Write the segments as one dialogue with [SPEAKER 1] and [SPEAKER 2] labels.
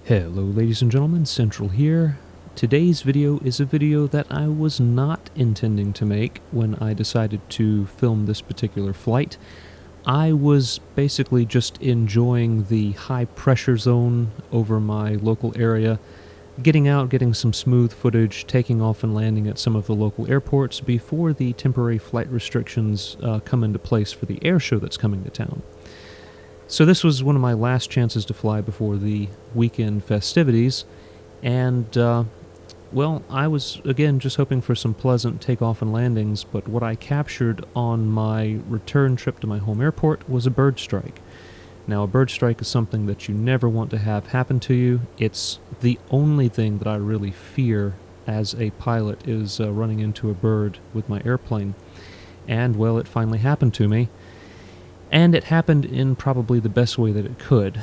[SPEAKER 1] Hello ladies and gentlemen, Central here. Today's video is a video that I was not intending to make when I decided to film this particular flight. I was basically just enjoying the high pressure zone over my local area, getting out, getting some smooth footage, taking off and landing at some of the local airports before the temporary flight restrictions come into place for the air show that's coming to town. So this was one of my last chances to fly before the weekend festivities, and, well, I was, again, just hoping for some pleasant takeoff and landings, but what I captured on my return trip to my home airport was a bird strike. Now, a bird strike is something that you never want to have happen to you. It's the only thing that I really fear as a pilot is running into a bird with my airplane. And, well, it finally happened to me. And it happened in probably the best way that it could.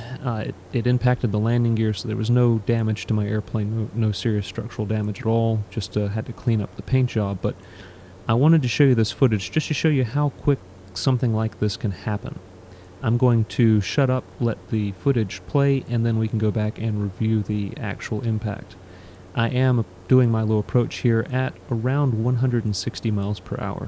[SPEAKER 1] It impacted the landing gear, so there was no damage to my airplane, no serious structural damage at all, just had to clean up the paint job. But I wanted to show you this footage just to show you how quick something like this can happen. I'm going to shut up, let the footage play, and then we can go back and review the actual impact. I am doing my low approach here at around 160 miles per hour.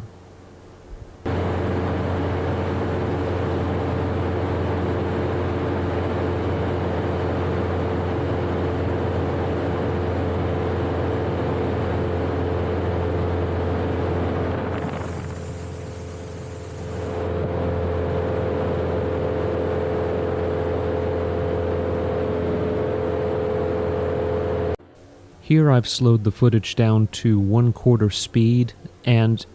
[SPEAKER 1] Here I've slowed the footage down to 1/4 speed, and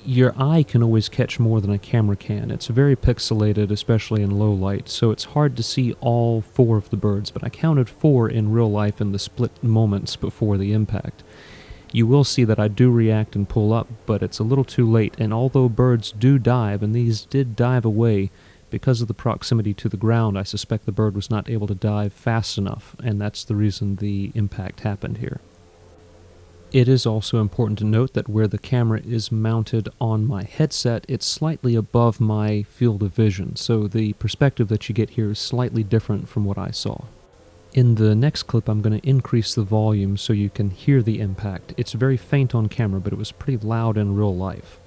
[SPEAKER 1] your eye can always catch more than a camera can. It's very pixelated, especially in low light, so it's hard to see all 4 of the birds, but I counted 4 in real life in the split moments before the impact. You will see that I do react and pull up, but it's a little too late, and although birds do dive, and these did dive away, because of the proximity to the ground, I suspect the bird was not able to dive fast enough, and that's the reason the impact happened here. It is also important to note that where the camera is mounted on my headset, it's slightly above my field of vision, so the perspective that you get here is slightly different from what I saw. In the next clip, I'm going to increase the volume so you can hear the impact. It's very faint on camera, but it was pretty loud in real life.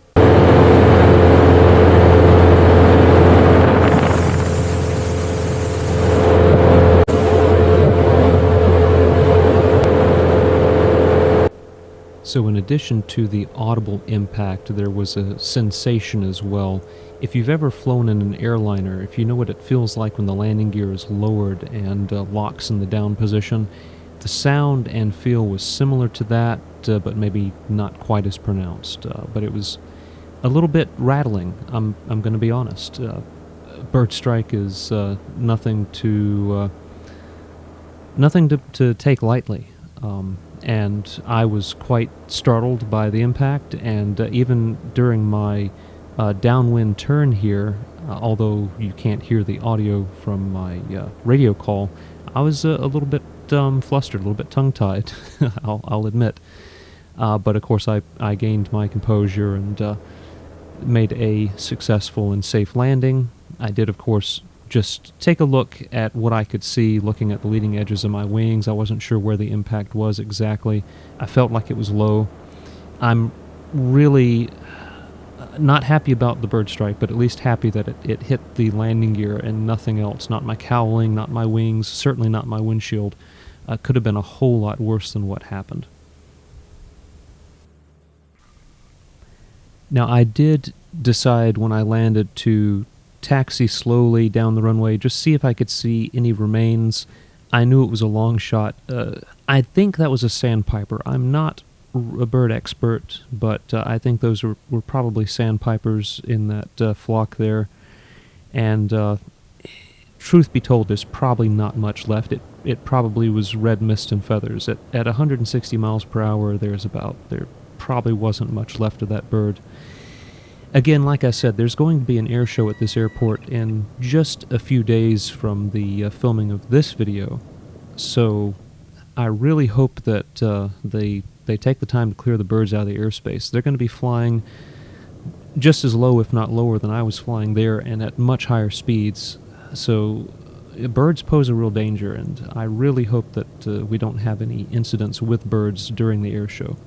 [SPEAKER 1] So in addition to the audible impact, there was a sensation as well. If you've ever flown in an airliner, if you know what it feels like when the landing gear is lowered and locks in the down position, the sound and feel was similar to that, but maybe not quite as pronounced. But it was a little bit rattling, I'm going to be honest. Bird strike is nothing to take lightly. And I was quite startled by the impact, and even during my downwind turn here, although you can't hear the audio from my radio call, I was a little bit flustered, a little bit tongue-tied, I'll admit. But of course I gained my composure and made a successful and safe landing. I did, of course, just take a look at what I could see looking at the leading edges of my wings. I wasn't sure where the impact was exactly. I felt like it was low. I'm really not happy about the bird strike, but at least happy that it hit the landing gear and nothing else. Not my cowling, not my wings, certainly not my windshield. Could have been a whole lot worse than what happened. Now, I did decide when I landed to taxi slowly down the runway, just see if I could see any remains. I knew it was a long shot. I think that was a sandpiper. I'm not a bird expert, but I think those were probably sandpipers in that flock there. And truth be told, there's probably not much left. It probably was red mist and feathers. At 160 miles per hour, there probably wasn't much left of that bird. Again, like I said, there's going to be an air show at this airport in just a few days from the filming of this video, so I really hope that they take the time to clear the birds out of the airspace. They're going to be flying just as low, if not lower, than I was flying there, and at much higher speeds, so birds pose a real danger, and I really hope that we don't have any incidents with birds during the air show.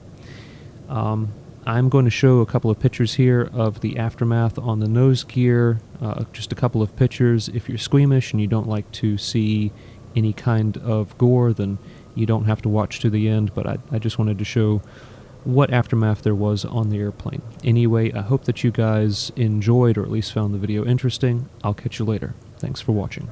[SPEAKER 1] I'm going to show a couple of pictures here of the aftermath on the nose gear, just a couple of pictures. If you're squeamish and you don't like to see any kind of gore, then you don't have to watch to the end, but I just wanted to show what aftermath there was on the airplane. Anyway, I hope that you guys enjoyed or at least found the video interesting. I'll catch you later. Thanks for watching.